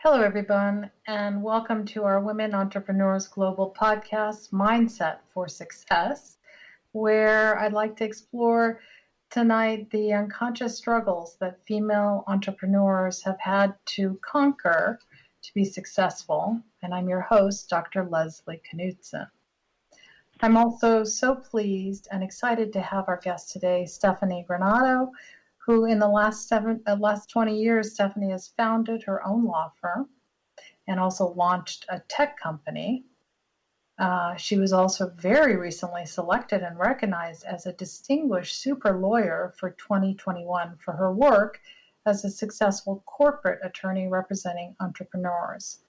Hello, everyone, and welcome to our Women Entrepreneurs Global podcast, Mindset for Success, where I'd like to explore tonight the unconscious struggles that female entrepreneurs have had to conquer to be successful. And I'm your host, Dr. Leslie Knudsen. I'm also so pleased and excited to have our guest today, Stephanie Granato, who in the last 20 years, Stephanie has founded her own law firm and also launched a tech company. She was also very recently selected and recognized as a distinguished super lawyer for 2021 for her work as a successful corporate attorney representing entrepreneurs.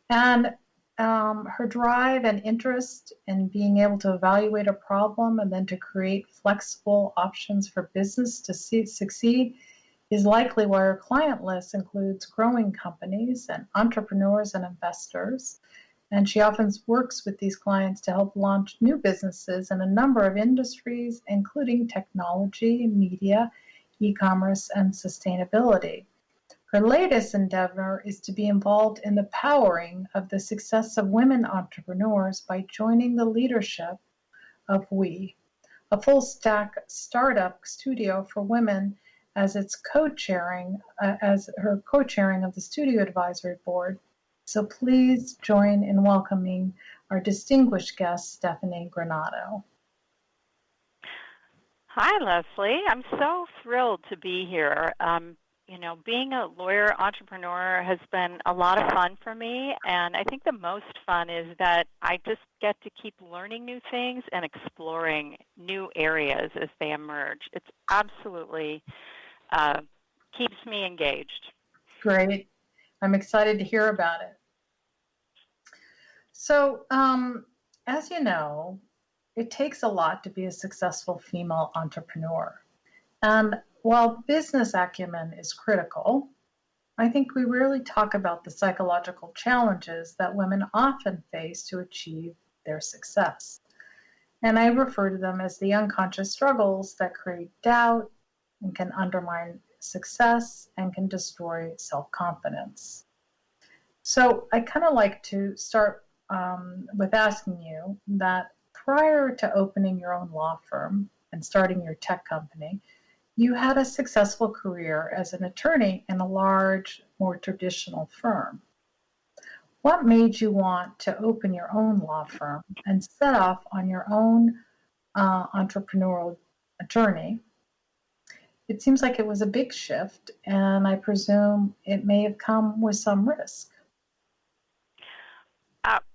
And her drive and interest in being able to evaluate a problem and then to create flexible options for business to succeed is likely why her client list includes growing companies and entrepreneurs and investors. And she often works with these clients to help launch new businesses in a number of industries, including technology, media, e-commerce, and sustainability. Her latest endeavor is to be involved in the powering of the success of women entrepreneurs by joining the leadership of We, a full stack startup studio for women, as its co-chairing, as her co-chairing of the Studio Advisory Board. So please join in welcoming our distinguished guest, Stephanie Granato. Hi, Leslie. I'm so thrilled to be here. Being a lawyer entrepreneur has been a lot of fun for me, and I think the most fun is that I just get to keep learning new things and exploring new areas as they emerge. It's absolutely keeps me engaged. Great. I'm excited to hear about it. So, as you know, it takes a lot to be a successful female entrepreneur. And while business acumen is critical, I think we rarely talk about the psychological challenges that women often face to achieve their success. And I refer to them as the unconscious struggles that create doubt and can undermine success and can destroy self-confidence. So I kind of like to start with asking you that prior to opening your own law firm and starting your tech company, you had a successful career as an attorney in a large, more traditional firm. What made you want to open your own law firm and set off on your own entrepreneurial journey? It seems like it was a big shift, and I presume it may have come with some risk.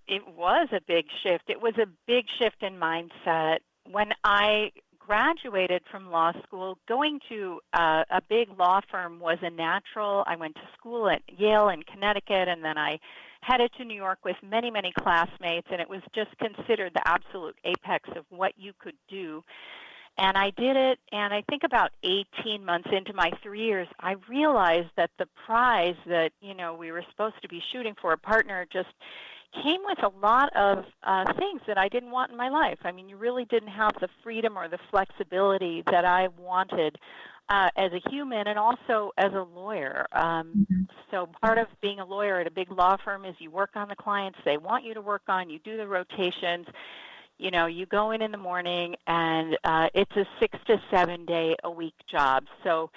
It was a big shift. It was a big shift in mindset. When I graduated from law school, going to a big law firm was a natural. I went to school at Yale in Connecticut, and then I headed to New York with many, many classmates, and it was just considered the absolute apex of what you could do. And I did it, and I think about 18 months into my 3 years, I realized that the prize that, we were supposed to be shooting for, a partner, just came with a lot of things that I didn't want in my life. I mean, you really didn't have the freedom or the flexibility that I wanted as a human and also as a lawyer. So part of being a lawyer at a big law firm is you work on the clients they want you to work on, you do the rotations. You go in the morning, and it's a 6 to 7 day a week job. So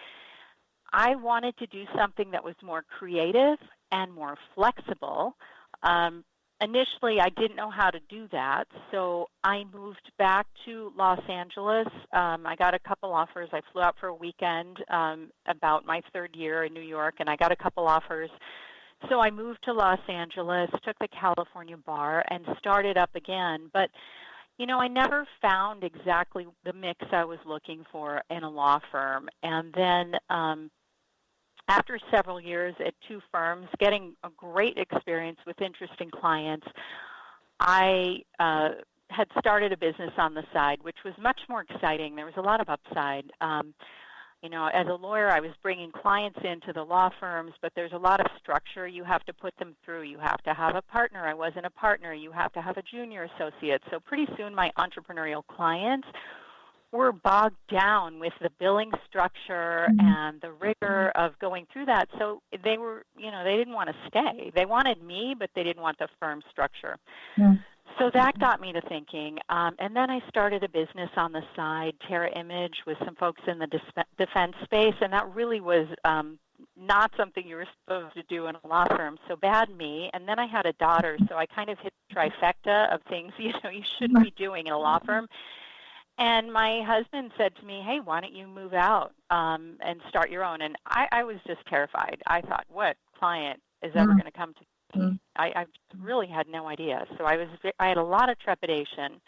I wanted to do something that was more creative and more flexible. Initially, I didn't know how to do that, so I moved back to Los Angeles. I got a couple offers. I flew out for a weekend about my third year in New York, and I got a couple offers. So I moved to Los Angeles, took the California bar, and started up again. But I never found exactly the mix I was looking for in a law firm. And then after several years at two firms, getting a great experience with interesting clients, I had started a business on the side, which was much more exciting. There was a lot of upside. As a lawyer, I was bringing clients into the law firms, but there's a lot of structure you have to put them through. You have to have a partner. I wasn't a partner. You have to have a junior associate. So pretty soon my entrepreneurial clients were bogged down with the billing structure and the rigor of going through that. So they were, they didn't want to stay. They wanted me, but they didn't want the firm structure. So that got me to thinking. And then I started a business on the side, Terra Image, with some folks in the defense space. And that really was not something you were supposed to do in a law firm. So bad me. And then I had a daughter, so I kind of hit the trifecta of things, you shouldn't be doing in a law firm. And my husband said to me, hey, why don't you move out and start your own? And I was just terrified. I thought, what client is ever going to come to me? I really had no idea. So I had a lot of trepidation.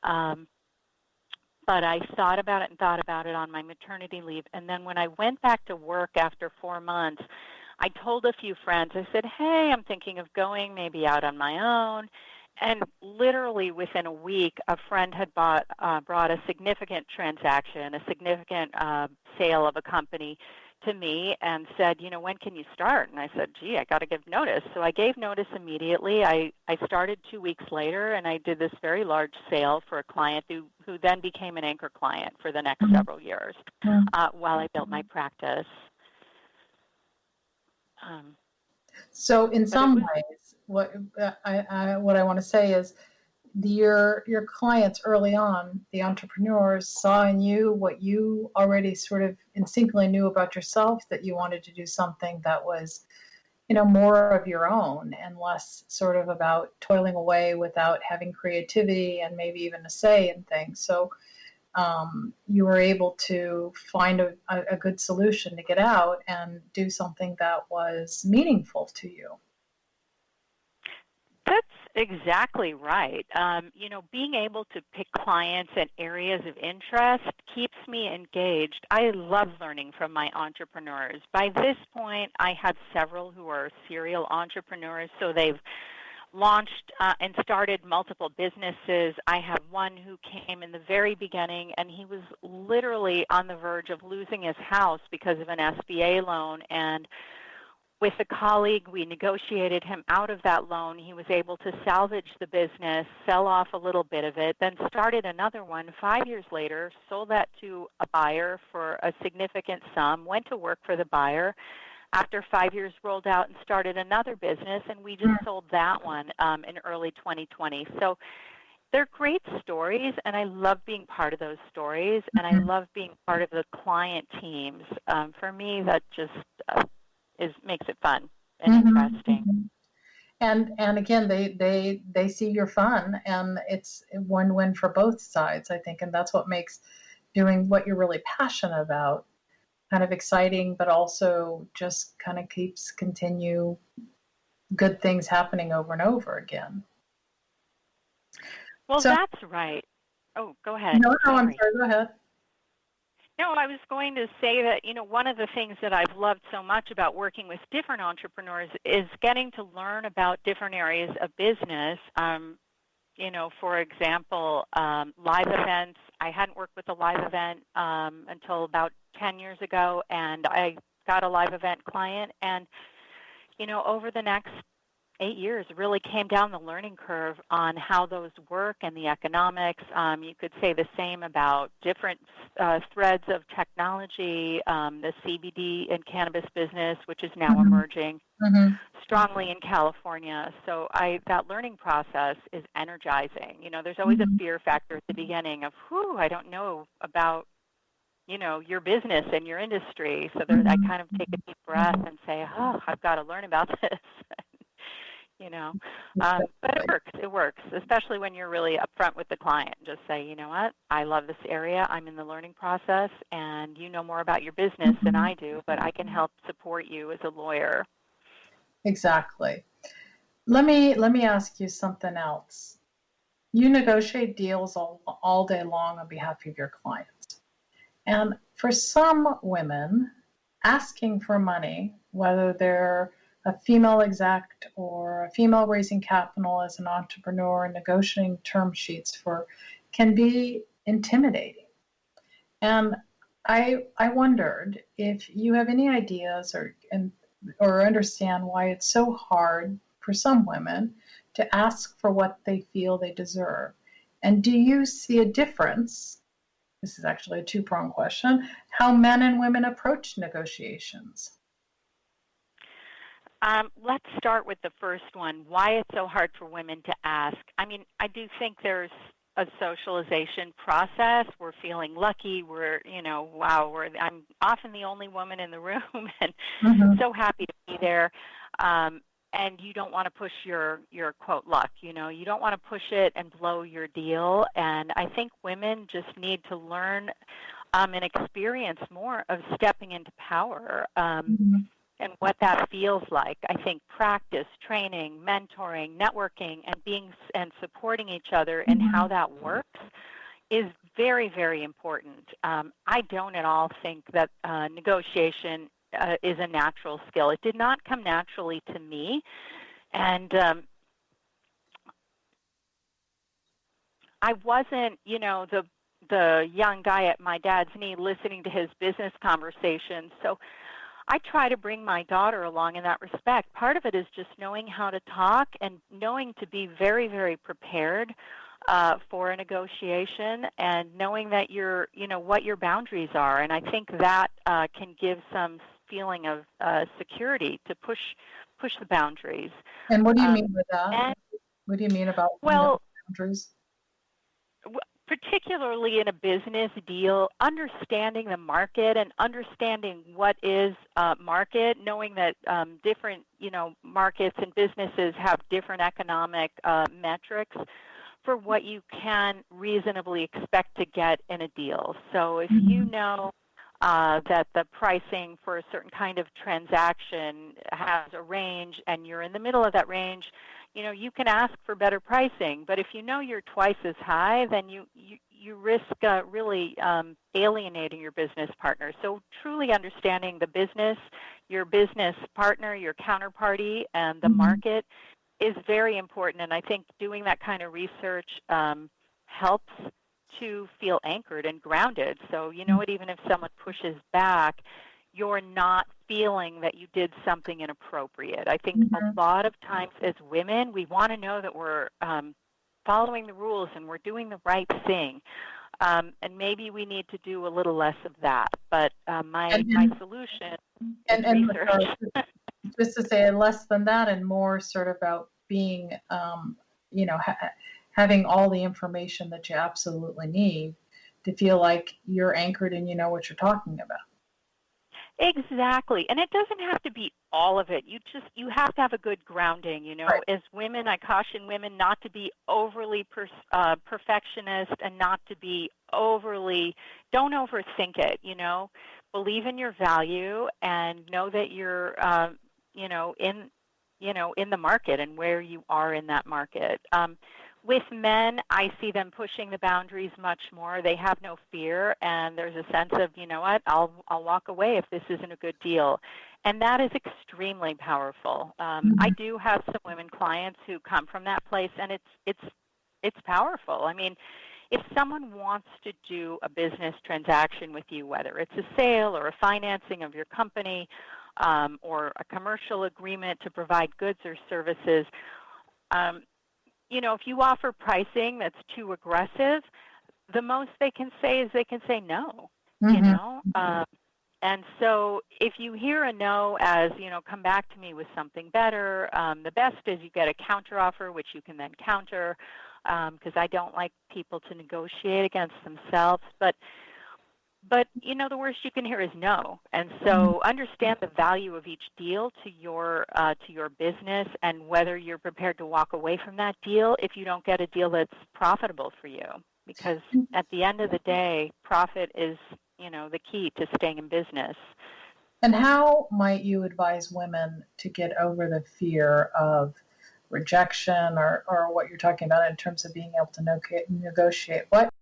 But I thought about it on my maternity leave. And then when I went back to work after 4 months, I told a few friends, I said, hey, I'm thinking of going maybe out on my own. And literally within a week, a friend had brought a significant transaction, a significant sale of a company to me and said, when can you start? And I said, gee, I got to give notice. So I gave notice immediately. I started 2 weeks later, and I did this very large sale for a client who then became an anchor client for the next several years while I built my practice. So in some ways, what I want to say is your clients early on, the entrepreneurs, saw in you what you already sort of instinctively knew about yourself, that you wanted to do something that was, more of your own and less sort of about toiling away without having creativity and maybe even a say in things. So you were able to find a good solution to get out and do something that was meaningful to you. That's exactly right. Being able to pick clients and areas of interest keeps me engaged. I love learning from my entrepreneurs. By this point, I have several who are serial entrepreneurs, so they've launched and started multiple businesses. I have one who came in the very beginning, and he was literally on the verge of losing his house because of an SBA loan. And with a colleague, we negotiated him out of that loan. He was able to salvage the business, sell off a little bit of it, then started another one 5 years later, sold that to a buyer for a significant sum, went to work for the buyer. After 5 years, rolled out and started another business, and we just sold that one in early 2020. So they're great stories, and I love being part of those stories, and I love being part of the client teams. For me, that just makes it fun and interesting. And again, they see your fun, and it's a win-win for both sides, I think, and that's what makes doing what you're really passionate about kind of exciting, but also just kind of continue good things happening over and over again. Well, that's right. Oh, go ahead. No, I'm sorry. Go ahead. No, I was going to say that, one of the things that I've loved so much about working with different entrepreneurs is getting to learn about different areas of business. For example, live events. I hadn't worked with a live event until about 10 years ago, and I got a live event client. And, over the next 8 years, really came down the learning curve on how those work and the economics. You could say the same about different threads of technology, the CBD and cannabis business, which is now emerging strongly in California. So that learning process is energizing. There's always a fear factor at the beginning of, I don't know about, your business and your industry. So I kind of take a deep breath and say, I've got to learn about this. But it works, especially when you're really upfront with the client. Just say, you know what, I love this area, I'm in the learning process, and you know more about your business than I do, but I can help support you as a lawyer. Exactly. Let me ask you something else. You negotiate deals all day long on behalf of your clients. And for some women, asking for money, whether they're a female exec or a female raising capital as an entrepreneur and negotiating term sheets can be intimidating. And I wondered if you have any ideas or understand why it's so hard for some women to ask for what they feel they deserve. And do you see a difference This is actually a two-pronged question. How men and women approach negotiations. Let's start with the first one, why it's so hard for women to ask. I mean, I do think there's a socialization process. We're feeling lucky. We're, wow, I'm often the only woman in the room and so happy to be there. And you don't want to push your quote luck, you don't want to push it and blow your deal. And I think women just need to learn and experience more of stepping into power. And what that feels like. I think practice, training, mentoring, networking, and supporting each other and how that works is very, very important. I don't at all think that negotiation is a natural skill. It did not come naturally to me. And I wasn't, the young guy at my dad's knee listening to his business conversations. So I try to bring my daughter along in that respect. Part of it is just knowing how to talk and knowing to be very, very prepared for a negotiation and knowing that what your boundaries are. And I think that can give some feeling of security to push the boundaries. And what do you mean by that? What do you mean about boundaries? Particularly in a business deal, understanding the market and understanding what is market, knowing that different, markets and businesses have different economic metrics for what you can reasonably expect to get in a deal. So if you know that the pricing for a certain kind of transaction has a range and you're in the middle of that range, you can ask for better pricing. But if you know you're twice as high, then you risk really alienating your business partner. So truly understanding the business, your business partner, your counterparty, and the market is very important. And I think doing that kind of research helps to feel anchored and grounded. So even if someone pushes back, you're not feeling that you did something inappropriate. I think a lot of times as women, we want to know that we're following the rules and we're doing the right thing. And maybe we need to do a little less of that. But my solution is research. Just to say less than that and more sort of about being, having all the information that you absolutely need to feel like you're anchored and you know what you're talking about. Exactly. And it doesn't have to be all of it. You have to have a good grounding, Right. As women, I caution women not to be overly perfectionist and not to be don't overthink it, Believe in your value and know that you're, in the market and where you are in that market. With men, I see them pushing the boundaries much more. They have no fear, and there's a sense of, I'll walk away if this isn't a good deal. And that is extremely powerful. I do have some women clients who come from that place, and it's powerful. I mean, if someone wants to do a business transaction with you, whether it's a sale or a financing of your company or a commercial agreement to provide goods or services, if you offer pricing that's too aggressive, the most they can say is they can say no, and so if you hear a no as, come back to me with something better, the best is you get a counteroffer, which you can then counter, because I don't like people to negotiate against themselves. But the worst you can hear is no. And so understand the value of each deal to your business and whether you're prepared to walk away from that deal if you don't get a deal that's profitable for you. Because at the end of the day, profit is, the key to staying in business. And how might you advise women to get over the fear of rejection or what you're talking about in terms of being able to negotiate? What